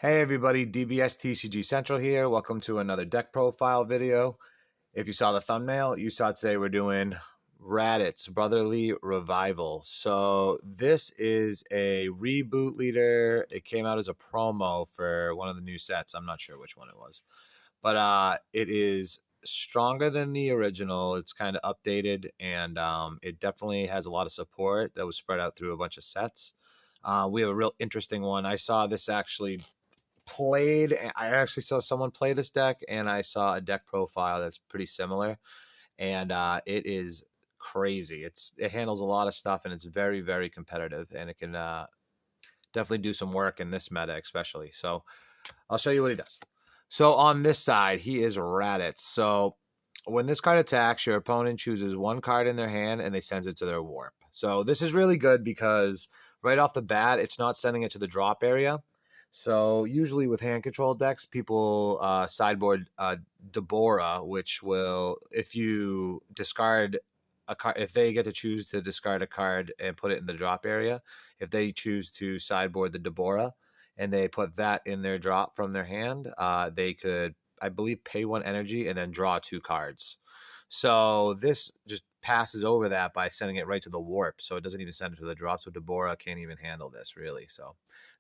Hey everybody, DBS TCG Central here. Welcome to another deck profile video. If you saw the thumbnail, you saw today we're doing Raditz Brotherly Revival. So this is a reboot leader. It came out as a promo for one of the new sets. I'm not sure which one it was. But it is stronger than the original. It's kind of updated, and it definitely has a lot of support that was spread out through a bunch of sets. We have a real interesting one. I saw this actually played. I actually saw someone play this deck, and I saw a deck profile that's pretty similar, and it is crazy. It handles a lot of stuff, and it's very, very competitive, and it can definitely do some work in this meta, especially. So I'll show you what he does. So on this side, he is Raditz. So when this card attacks, your opponent chooses one card in their hand and they send it to their warp. So this is really good because right off the bat, it's not sending it to the drop area. So usually with hand control decks, people sideboard Deborah, which will, if you discard a card, if they get to choose to discard a card and put it in the drop area, if they choose to sideboard the Deborah and they put that in their drop from their hand, they could, I believe, pay one energy and then draw two cards. So this just passes over that by sending it right to the warp. So it doesn't even send it to the drop. So Deborah can't even handle this, really. So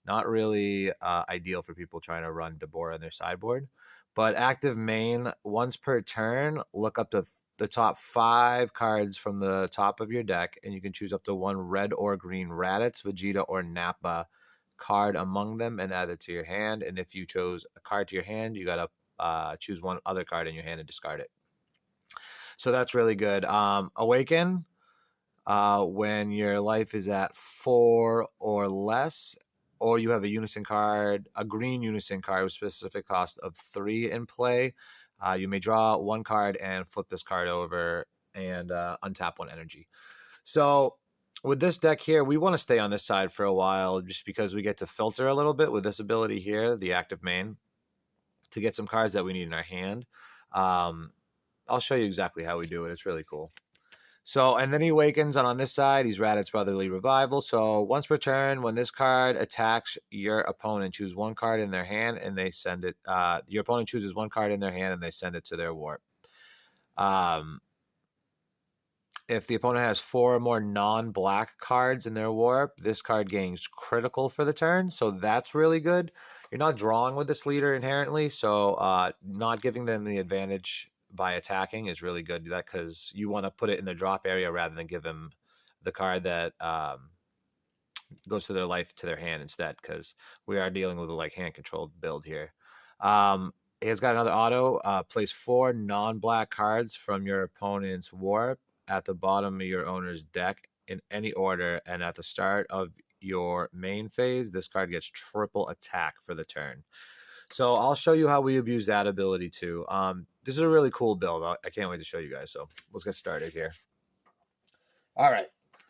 not really ideal for people trying to run Deborah in their sideboard. But active main, once per turn, look up to the top 5 cards from the top of your deck, and you can choose up to one red or green Raditz, Vegeta, or Nappa card among them and add it to your hand. And if you chose a card to your hand, you got to choose one other card in your hand and discard it. So that's really good. Awaken, when your life is at 4 or less, or you have a unison card, a green unison card with specific cost of 3 in play, you may draw one card and flip this card over and untap one energy. So with this deck here, we want to stay on this side for a while just because we get to filter a little bit with this ability here, the active main, to get some cards that we need in our hand. I'll show you exactly how we do it. It's really cool. So, and then he awakens, and on this side, he's Raditz Brotherly Revival. So once per turn, when this card attacks your opponent, choose one card in their hand, and they send it. Your opponent chooses one card in their hand, and they send it to their warp. If the opponent has 4 or more non-black cards in their warp, this card gains critical for the turn. So that's really good. You're not drawing with this leader inherently, so not giving them the advantage by attacking is really good. That because you want to put it in the drop area rather than give them the card that goes to their life to their hand instead, because we are dealing with a hand controlled build here. He's got another auto. Place 4 non-black cards from your opponent's warp at the bottom of your owner's deck in any order, and at the start of your main phase, this card gets triple attack for the turn. So I'll show you how we abuse that ability too. This is a really cool build. I can't wait to show you guys. So let's get started here. All right.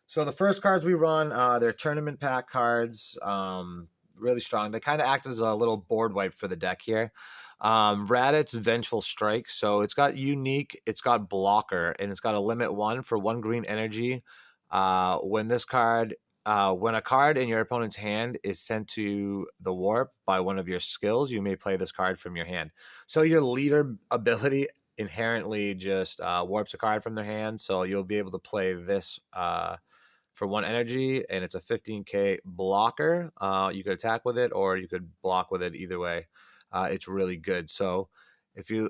So the first cards we run, they're tournament pack cards. Really strong. They kind of act as a little board wipe for the deck here. Raditz Vengeful Strike. So it's got unique, it's got blocker, and it's got a limit 1 for 1 green energy. When a card in your opponent's hand is sent to the warp by one of your skills, you may play this card from your hand. So your leader ability inherently just warps a card from their hand. So you'll be able to play this for 1 energy, and it's a 15k blocker. You could attack with it, or you could block with it. Either way, it's really good. So if you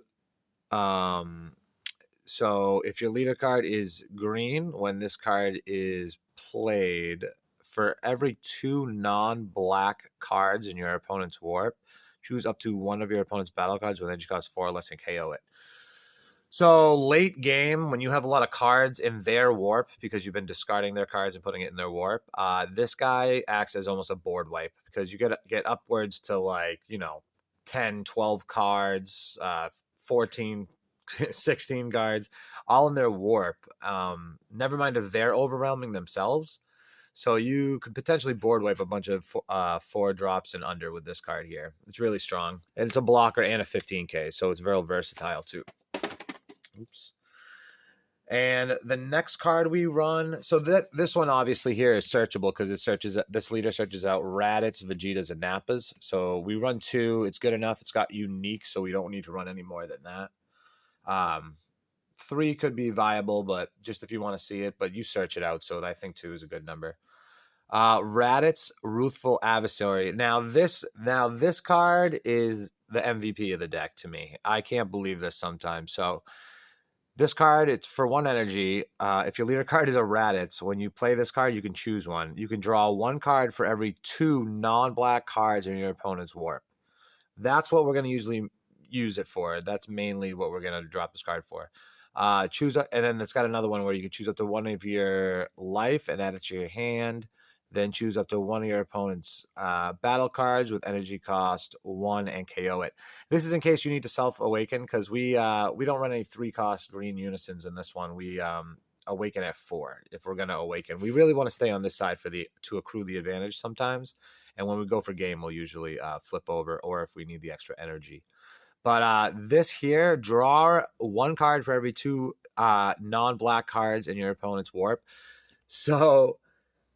if your leader card is green, when this card is played, for every 2 non-black cards in your opponent's warp, choose up to one of your opponent's battle cards with energy cost 4 or less and KO it. So late game, when you have a lot of cards in their warp because you've been discarding their cards and putting it in their warp, this guy acts as almost a board wipe because you get upwards to 10, 12 cards, 14, 16 cards, all in their warp. Never mind if they're overwhelming themselves. So you could potentially board wipe a bunch of 4 drops and under with this card here. It's really strong. And it's a blocker and a 15k, so it's very versatile too. Oops. And the next card we run, so this one obviously here is searchable because this leader searches out Raditz, Vegetas, and Nappas. So we run 2. It's good enough. It's got unique, so we don't need to run any more than that. 3 could be viable, but just if you want to see it, but you search it out. So I think 2 is a good number. Raditz, Ruthful Adversary. Now this card is the MVP of the deck to me. I can't believe this sometimes. So this card, it's for 1 energy. If your leader card is a Raditz, when you play this card, you can choose one. You can draw 1 card for every 2 non-black cards in your opponent's warp. That's what we're going to usually use it for. That's mainly what we're going to drop this card for. And then it's got another one where you can choose up to 1 of your life and add it to your hand. Then choose up to 1 of your opponent's battle cards with energy cost 1 and KO it. This is in case you need to self-awaken, because we don't run any 3-cost green unisons in this one. We awaken at 4 if we're going to awaken. We really want to stay on this side to accrue the advantage sometimes. And when we go for game, we'll usually flip over, or if we need the extra energy. But this here, draw 1 card for every 2 non-black cards in your opponent's warp. So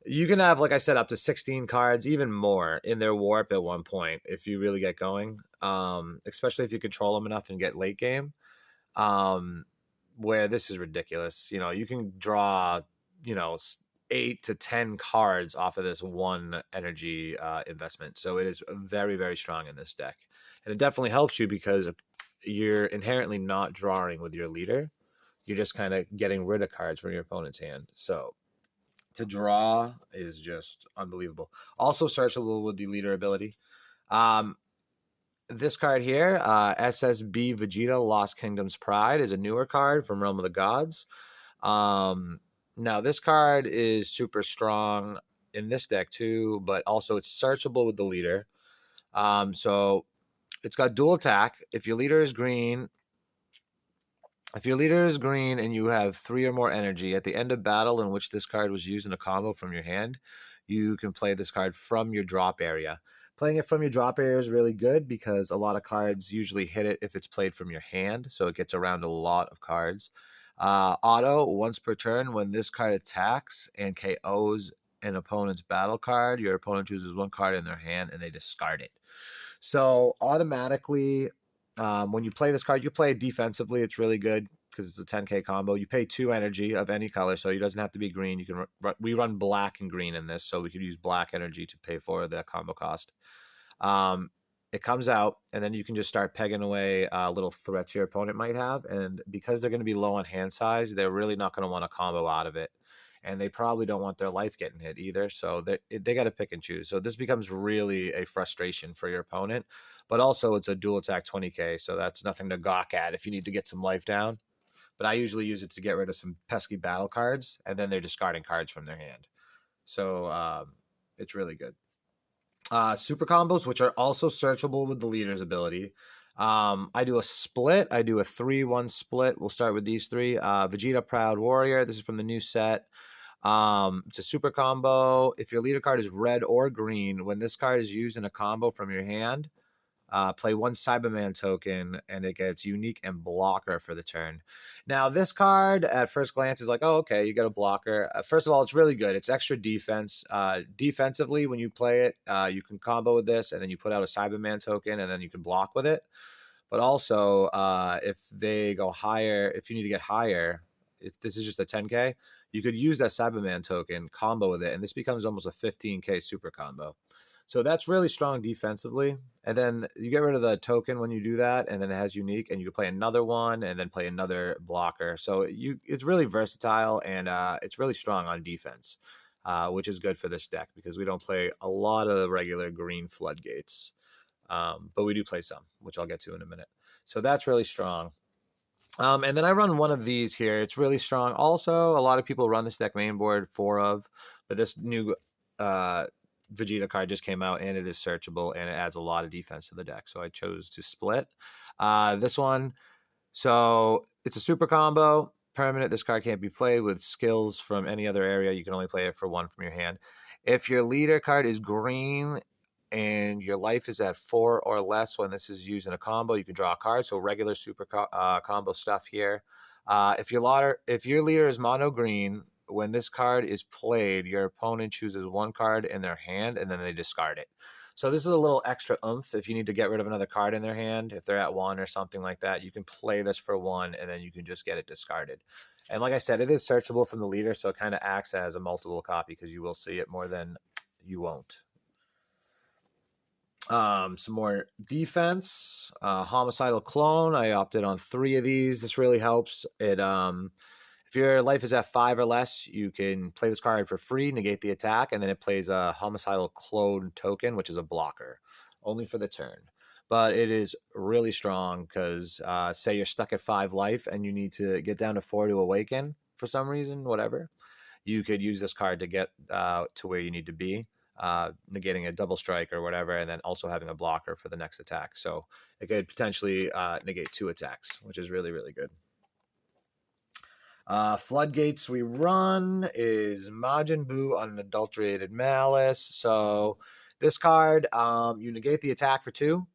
you can have, like I said, up to 16 cards, even more, in their warp at one point if you really get going, especially if you control them enough and get late game, where this is ridiculous. You can draw, 8 to 10 cards off of this 1 energy investment. So it is very, very strong in this deck. And it definitely helps you because you're inherently not drawing with your leader. You're just kind of getting rid of cards from your opponent's hand. So to draw is just unbelievable. Also searchable with the leader ability. This card here, SSB Vegeta Lost Kingdom's Pride, is a newer card from Realm of the Gods. Now this card is super strong in this deck too, but also it's searchable with the leader. So it's got dual attack. If your leader is green and you have 3 or more energy, at the end of battle in which this card was used in a combo from your hand, you can play this card from your drop area. Playing it from your drop area is really good because a lot of cards usually hit it if it's played from your hand, so it gets around a lot of cards. Auto, once per turn, when this card attacks and KOs an opponent's battle card, your opponent chooses 1 card in their hand and they discard it. So automatically, when you play this card, you play it defensively. It's really good because it's a 10k combo. You pay 2 energy of any color, so it doesn't have to be green. We run black and green in this, so we could use black energy to pay for the combo cost. It comes out, and then you can just start pegging away little threats your opponent might have. And because they're going to be low on hand size, they're really not going to want to combo out of it. And they probably don't want their life getting hit either. So they got to pick and choose. So this becomes really a frustration for your opponent. But also it's a dual attack 20k. So that's nothing to gawk at if you need to get some life down. But I usually use it to get rid of some pesky battle cards. And then they're discarding cards from their hand. So it's really good. Super combos, which are also searchable with the leader's ability. I do a split. I do a 3-1 split. We'll start with these 3. Vegeta Proud Warrior. This is from the new set. It's a super combo. If your leader card is red or green, when this card is used in a combo from your hand, play 1 Cyberman token, and it gets unique and blocker for the turn. Now, this card at first glance is like, oh, okay, you got a blocker. First of all, it's really good. It's extra defense. Defensively, when you play it, you can combo with this, and then you put out a Cyberman token, and then you can block with it. But also, if they go higher, if you need to get higher, if this is just a 10k, you could use that Cyberman token, combo with it, and this becomes almost a 15k super combo. So that's really strong defensively. And then you get rid of the token when you do that, and then it has unique, and you can play another one and then play another blocker. So it's really versatile, and it's really strong on defense, which is good for this deck because we don't play a lot of the regular green floodgates. But we do play some, which I'll get to in a minute. So that's really strong. And then I run one of these here. It's really strong. Also, a lot of people run this deck main board 4 of, but this new Vegeta card just came out, and it is searchable, and it adds a lot of defense to the deck. So I chose to split this one. So it's a super combo. Permanent. This card can't be played with skills from any other area. You can only play it for 1 from your hand. If your leader card is green and your life is at 4 or less when this is used in a combo, you can draw a card. So regular super combo stuff here. If your leader is mono green, when this card is played, your opponent chooses one card in their hand and then they discard it. So this is a little extra oomph if you need to get rid of another card in their hand. If they're at 1 or something like that, you can play this for 1 and then you can just get it discarded. And like I said, it is searchable from the leader, so it kind of acts as a multiple copy because you will see it more than you won't. Some more defense. Homicidal Clone. I opted on 3 of these. This really helps. It if your life is at 5 or less, you can play this card for free, negate the attack, and then it plays a Homicidal Clone token, which is a blocker, only for the turn. But it is really strong because say you're stuck at 5 life and you need to get down to 4 to awaken for some reason, whatever. You could use this card to get to where you need to be, negating a double strike or whatever, and then also having a blocker for the next attack. So it could potentially negate 2 attacks, which is really, really good. Floodgates we run is Majin Buu Unadulterated Malice. So this card, you negate the attack for 2.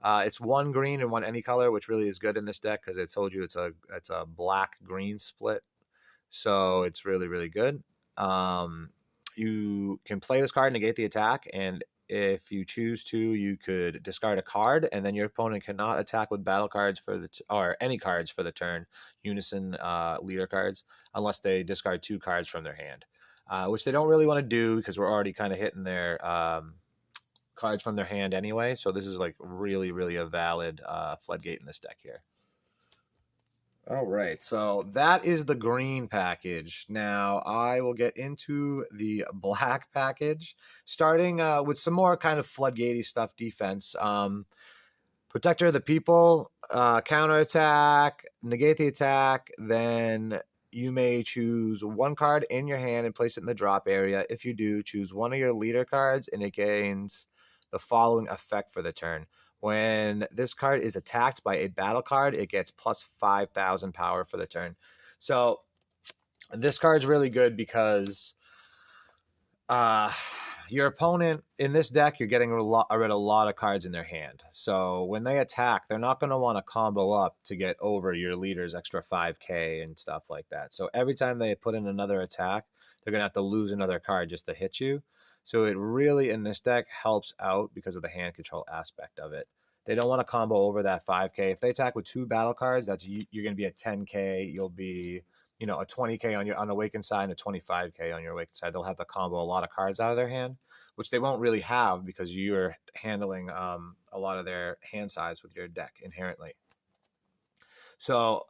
It's 1 green and 1 any color, which really is good in this deck because it told you it's a black-green split. So it's really, really good. You can play this card, negate the attack, and if you choose to, you could discard a card, and then your opponent cannot attack with battle cards or any cards for the turn, unison leader cards, unless they discard 2 cards from their hand, which they don't really want to do because we're already kind of hitting their cards from their hand anyway. So this is like really, really a valid floodgate in this deck here. All right, so that is the green package. Now I will get into the black package, starting with some more kind of floodgatey stuff defense. Protector of the People, counterattack, negate the attack, then you may choose 1 card in your hand and place it in the drop area. If you do, choose 1 of your leader cards and it gains the following effect for the turn. When this card is attacked by a battle card, it gets plus 5,000 power for the turn. So this card's really good because your opponent in this deck, you're getting rid of a lot of cards in their hand. So when they attack, they're not going to want to combo up to get over your leader's extra 5k and stuff like that. So every time they put in another attack, they're going to have to lose another card just to hit you. So it really, in this deck, helps out because of the hand control aspect of it. They don't want to combo over that 5k. If they attack with 2 battle cards, you're going to be at 10k. You'll be, a 20k on your unawakened side and a 25k on your awakened side. They'll have to combo a lot of cards out of their hand, which they won't really have because you're handling a lot of their hand size with your deck inherently. So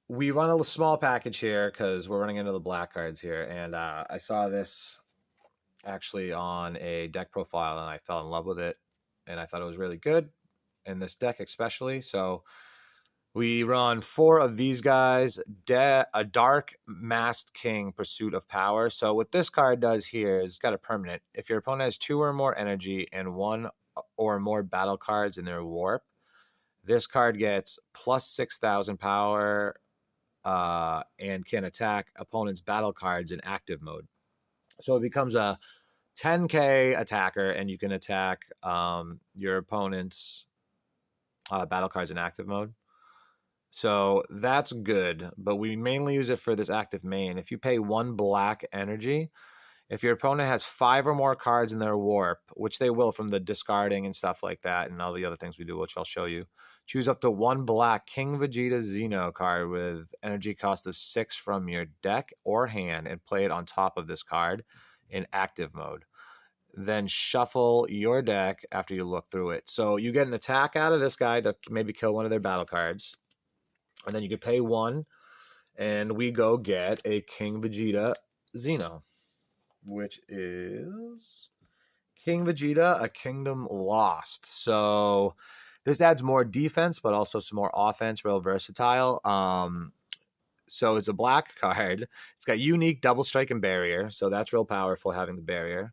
we run a small package here because we're running into the black cards here, and I saw this actually on a deck profile and I fell in love with it, and I thought it was really good in this deck especially. So we run 4 of these guys, a Dark Masked King, Pursuit of Power. So what this card does here is it's got a permanent. If your opponent has 2 or more energy and 1 or more battle cards in their warp, this card gets plus 6,000 power and can attack opponent's battle cards in active mode. So it becomes a 10k attacker, and you can attack your opponent's battle cards in active mode. So that's good, but we mainly use it for this active main. If you pay 1 black energy, if your opponent has 5 or more cards in their warp, which they will from the discarding and stuff like that and all the other things we do, which I'll show you, choose up to 1 black King Vegeta Xeno card with energy cost of 6 from your deck or hand and play it on top of this card in active mode. Then shuffle your deck after you look through it. So you get an attack out of this guy to maybe kill one of their battle cards. And then you could pay 1, and we go get a King Vegeta Xeno, which is King Vegeta, A Kingdom Lost. So this adds more defense, but also some more offense, real versatile. So it's a black card. It's got unique double strike and barrier, so that's real powerful having the barrier.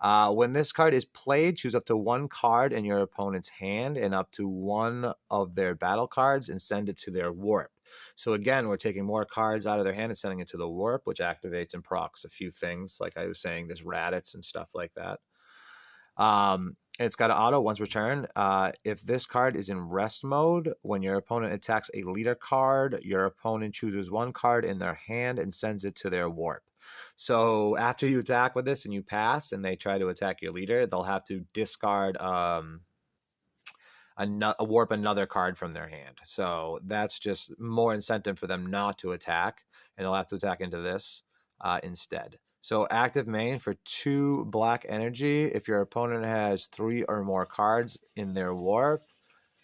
When this card is played, choose up to 1 card in your opponent's hand and up to 1 of their battle cards and send it to their warp. So again, we're taking more cards out of their hand and sending it to the warp, which activates and procs a few things, like I was saying, this Raditz and stuff like that. It's got an auto once per turn. If this card is in rest mode, when your opponent attacks a leader card, your opponent chooses one card in their hand and sends it to their warp. So after you attack with this and you pass and they try to attack your leader, they'll have to discard warp another card from their hand. So that's just more incentive for them not to attack, and they'll have to attack into this instead. So active main for 2 black energy. If your opponent has 3 or more cards in their warp,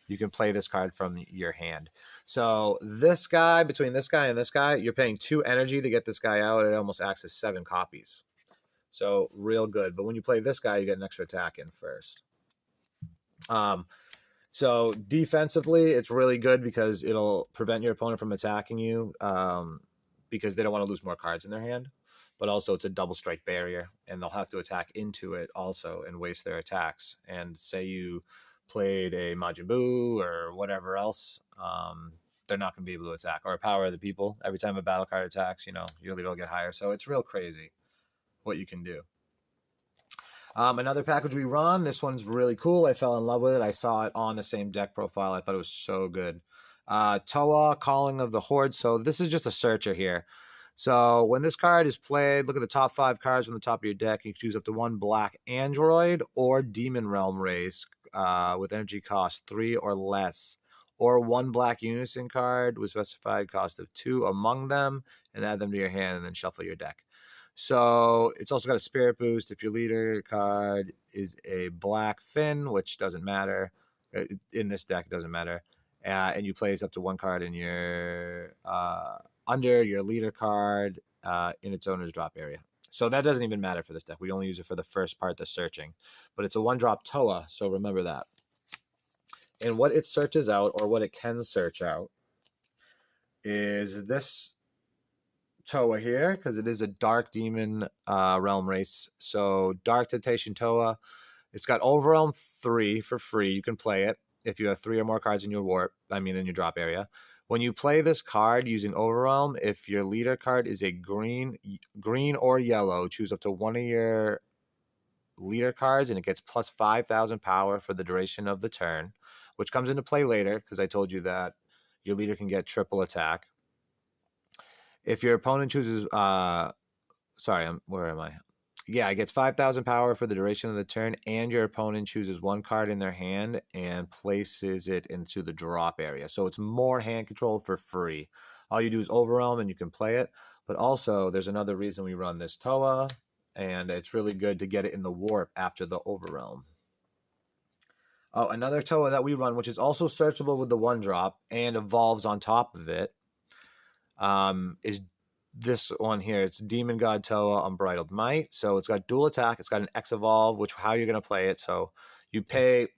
you can play this card from your hand. So this guy, between this guy and this guy, you're paying 2 energy to get this guy out. It almost acts as 7 copies. So real good. But when you play this guy, you get an extra attack in first. So defensively, it's really good because it'll prevent your opponent from attacking you because they don't want to lose more cards in their hand. But also it's a double strike barrier, and they'll have to attack into it also and waste their attacks. And say you played a Majin Buu or whatever else, they're not going to be able to attack. Or a Power of the People. Every time a battle card attacks, your leader will get higher. So it's real crazy what you can do. Another package we run, this one's really cool. I fell in love with it. I saw it on the same deck profile. I thought it was so good. Toa, Calling of the Horde. So this is just a searcher here. So when this card is played, look at the top 5 cards from the top of your deck. You can choose up to 1 black android or demon realm race with energy cost 3 or less, or 1 black unison card with specified cost of 2 among them, and add them to your hand and then shuffle your deck. So it's also got a spirit boost if your leader card is a black Finn, which doesn't matter. In this deck, it doesn't matter. And you place up to 1 card in your under your leader card in its owner's drop area. So that doesn't even matter for this deck. We only use it for the first part, the searching. But it's a 1-drop Toa, so remember that. And what it searches out, or what it can search out, is this Toa here, because it is a Dark Demon realm race. So Dark Temptation Toa. It's got Overwhelm 3 for free. You can play it if you have 3 or more cards in your in your drop area. When you play this card using Overwhelm, if your leader card is a green or yellow, choose up to 1 of your leader cards, and it gets plus 5,000 power for the duration of the turn, which comes into play later because I told you that your leader can get triple attack. If your opponent chooses, where am I? Yeah, it gets 5,000 power for the duration of the turn, and your opponent chooses 1 card in their hand and places it into the drop area. So it's more hand control for free. All you do is Overwhelm, and you can play it. But also, there's another reason we run this Toa, and it's really good to get it in the warp after the Overwhelm. Oh, another Toa that we run, which is also searchable with the 1-drop and evolves on top of it, is this one here. It's Demon God Toa Unbridled Might. So it's got dual attack. It's got an X evolve, which how you're going to play it. So you pay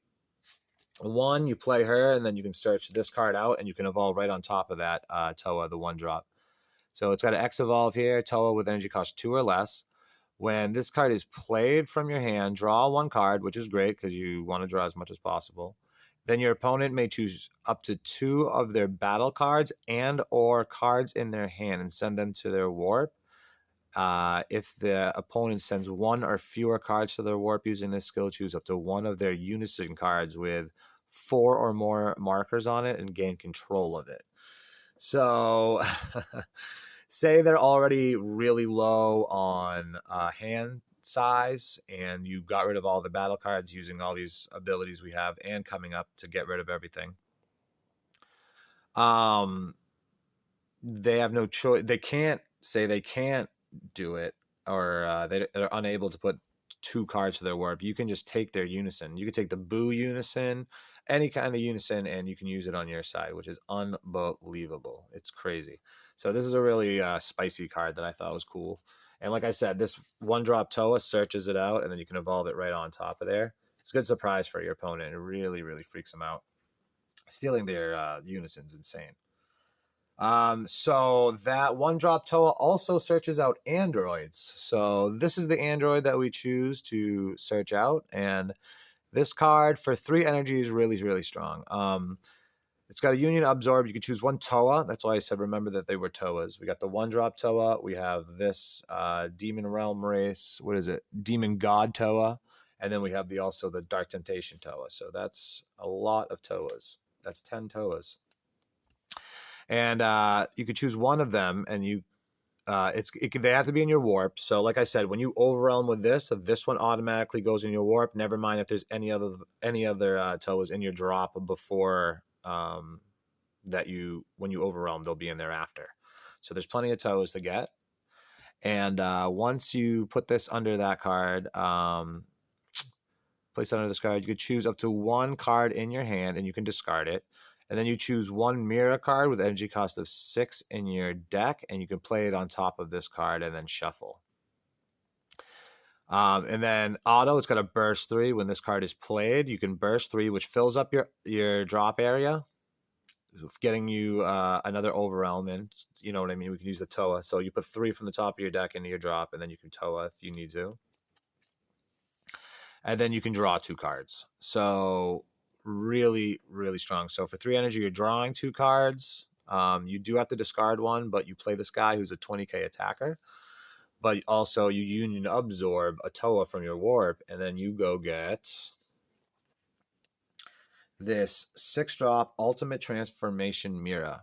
1, you play her, and then you can search this card out, and you can evolve right on top of that Toa, the 1-drop. So it's got an X evolve here, Toa with energy cost 2 or less. When this card is played from your hand, draw 1 card, which is great because you want to draw as much as possible. Then your opponent may choose up to 2 of their battle cards and or cards in their hand and send them to their warp. If the opponent sends 1 or fewer cards to their warp using this skill, choose up to 1 of their unison cards with 4 or more markers on it and gain control of it. So say they're already really low on hand size, and you got rid of all the battle cards using all these abilities we have and coming up to get rid of everything. They have no choice. They can't say they can't do it, or they're unable to put 2 cards to their warp. You can just take their unison. You can take the Boo unison, any kind of unison, and you can use it on your side, which is unbelievable. It's crazy. So this is a really spicy card that I thought was cool. And like I said, this 1-drop Toa searches it out, and then you can evolve it right on top of there. It's a good surprise for your opponent. It really, really freaks them out. Stealing their unison's insane. So that 1-drop Toa also searches out androids. So this is the android that we choose to search out. And this card for 3 energy is really, really strong. It's got a Union Absorb. You can choose 1 Toa. That's why I said remember that they were Toas. We got the 1-drop Toa. We have this Demon Realm race. What is it? Demon God Toa. And then we have also the Dark Temptation Toa. So that's a lot of Toas. That's 10 Toas. And you could choose one of them, and they have to be in your warp. So like I said, when you overwhelm with this one automatically goes in your warp. Never mind if there's any other Toas in your drop before when you overwhelm, they'll be in there after. So there's plenty of Toas to get. And once you put this under that card, place under this card, you could choose up to one card in your hand, and you can discard it. And then you choose one Mira card with energy cost of 6 in your deck, and you can play it on top of this card and then shuffle. And then auto, it's got a burst 3. When this card is played, you can burst 3, which fills up your drop area, getting you another overwhelm in. You know what I mean? We can use the Toa. So you put 3 from the top of your deck into your drop, and then you can Toa if you need to. And then you can draw 2 cards. So really, really strong. So for 3 energy, you're drawing 2 cards. You do have to discard one, but you play this guy who's a 20k attacker. But also you union absorb a Toa from your warp, and then you go get this 6-drop Ultimate Transformation Mira.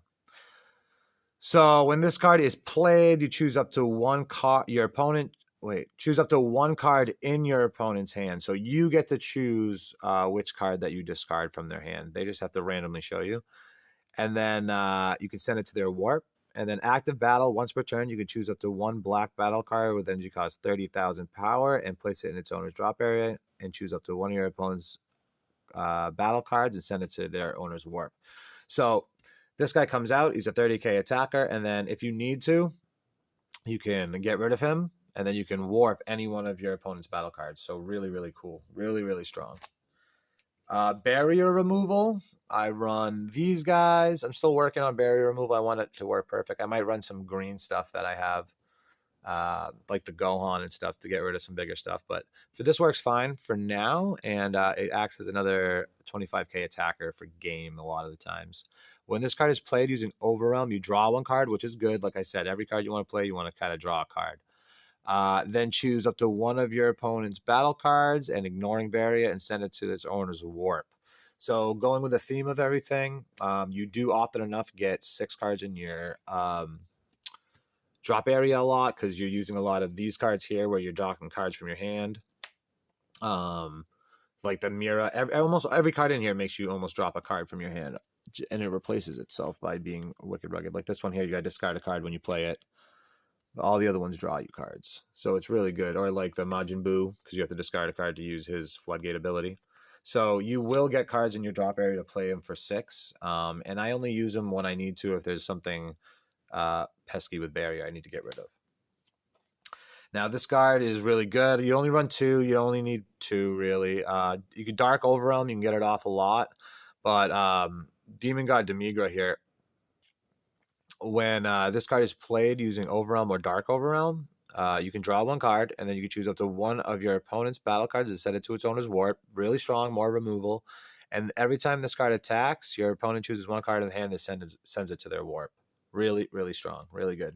So when this card is played, you choose up to one card. Choose up to one card in your opponent's hand. So you get to choose which card that you discard from their hand. They just have to randomly show you. And then you can send it to their warp. And then active battle, once per turn, you can choose up to one black battle card with energy cost 30,000 power and place it in its owner's drop area, and choose up to one of your opponent's battle cards and send it to their owner's warp. So this guy comes out. He's a 30k attacker. And then if you need to, you can get rid of him. And then you can warp any one of your opponent's battle cards. So really, really cool. Really, really strong. Barrier removal. I run these guys. I'm still working on barrier removal. I want it to work perfect. I might run some green stuff that I have, like the Gohan and stuff, to get rid of some bigger stuff. But for this works fine for now. And it acts as another 25k attacker for game a lot of the times. When this card is played using Overwhelm, you draw 1 card, which is good. Like I said, every card you want to play, you want to kind of draw a card. Then choose up to one of your opponent's battle cards and ignoring barrier and send it to its owner's warp. So going with the theme of everything, you do often enough get 6 cards in your drop area a lot, because you're using a lot of these cards here where you're drawing cards from your hand. Like the Mira, almost every card in here makes you almost drop a card from your hand, and it replaces itself by being wicked rugged. Like this one here, you got to discard a card when you play it. All the other ones draw you cards. So it's really good. Or like the Majin Buu, because you have to discard a card to use his floodgate ability. So you will get cards in your drop area to play them for 6. And I only use them when I need to, if there's something pesky with barrier I need to get rid of. Now this card is really good. You only run 2. You only need 2 really. You can Dark Overwhelm. You can get it off a lot. But Demon God Demigra here, when this card is played using Overwhelm or Dark Overwhelm, you can draw 1 card, and then you can choose up to one of your opponent's battle cards and set it to its owner's warp. Really strong, more removal. And every time this card attacks, your opponent chooses 1 card in the hand and sends it to their warp. Really, really strong. Really good.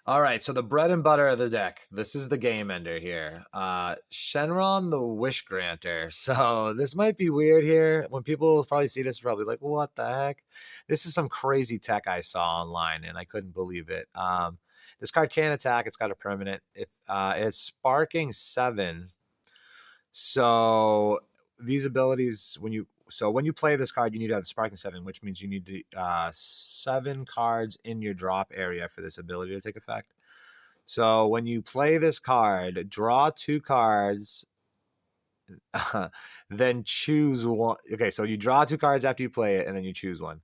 All right, so the bread and butter of the deck. This is the game ender here. Shenron the Wish Granter. So this might be weird here. When people probably see this, probably like, what the heck? This is some crazy tech I saw online, and I couldn't believe it. This card can attack. It's got a permanent. It's Sparking 7. So these abilities, when you play this card, you need to have Sparking 7, which means you need to 7 cards in your drop area for this ability to take effect. So when you play this card, draw 2 cards, then choose one. Okay, so you draw 2 cards after you play it, and then you choose one.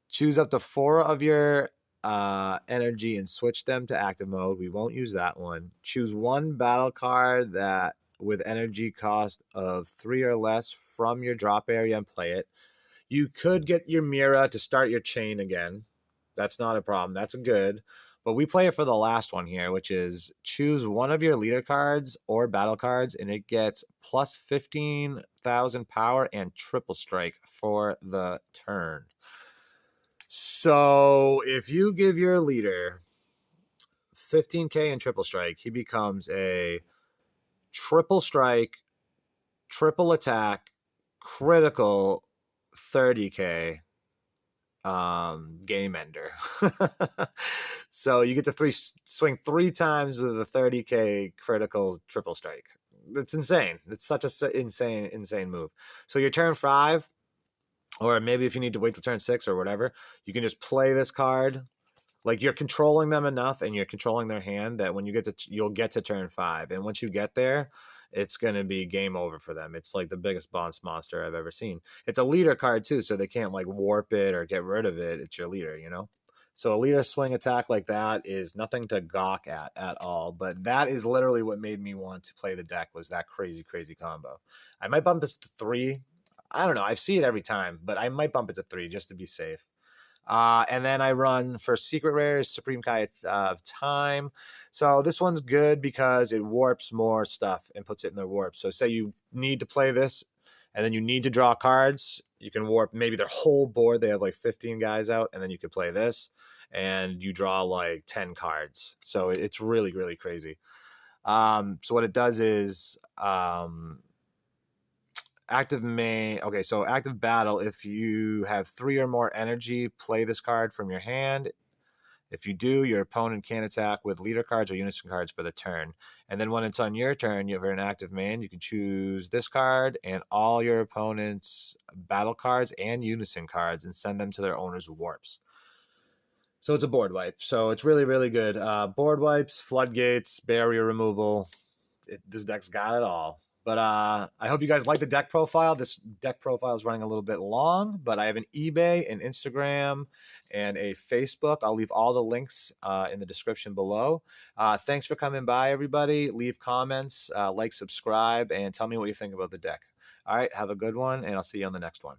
Choose up to 4 of your energy and switch them to active mode. We won't use that one. Choose 1 battle card that with energy cost of 3 or less from your drop area and play it. You could get your Mira to start your chain again. That's not a problem. That's good. But we play it for the last one here, which is choose one of your leader cards or battle cards, and it gets plus 15,000 power and triple strike for the turn. So if you give your leader 15k and triple strike, he becomes a triple strike, triple attack, critical, 30k game ender. So you get to swing 3 times with a 30k critical triple strike. It's insane. It's such a insane move. So your turn 5, or maybe if you need to wait till turn 6 or whatever, you can just play this card. Like, you're controlling them enough and you're controlling their hand that when you'll get to turn 5, and once you get there, it's going to be game over for them. It's like the biggest boss monster I've ever seen. It's a leader card too, so they can't like warp it or get rid of it. It's your leader, you know? So a leader swing attack like that is nothing to gawk at all. But that is literally what made me want to play the deck, was that crazy combo. I might bump this to 3. I don't know. I see it every time, but I might bump it to 3 just to be safe. And then I run for secret rares, Supreme Kai of Time. So this one's good because it warps more stuff and puts it in the warp. So say you need to play this and then you need to draw cards, you can warp maybe their whole board. They have like 15 guys out, and then you could play this and you draw like 10 cards. So it's really crazy. So what it does is active main. Okay, so active battle. If you have 3 or more energy, play this card from your hand. If you do, your opponent can attack with leader cards or unison cards for the turn. And then when it's on your turn, you have an active main. You can choose this card and all your opponent's battle cards and unison cards and send them to their owner's warps. So it's a board wipe. So it's really good. Board wipes, floodgates, barrier removal. This deck's got it all. But I hope you guys like the deck profile. This deck profile is running a little bit long, but I have an eBay, an Instagram, and a Facebook. I'll leave all the links in the description below. Thanks for coming by, everybody. Leave comments, like, subscribe, and tell me what you think about the deck. All right, have a good one, and I'll see you on the next one.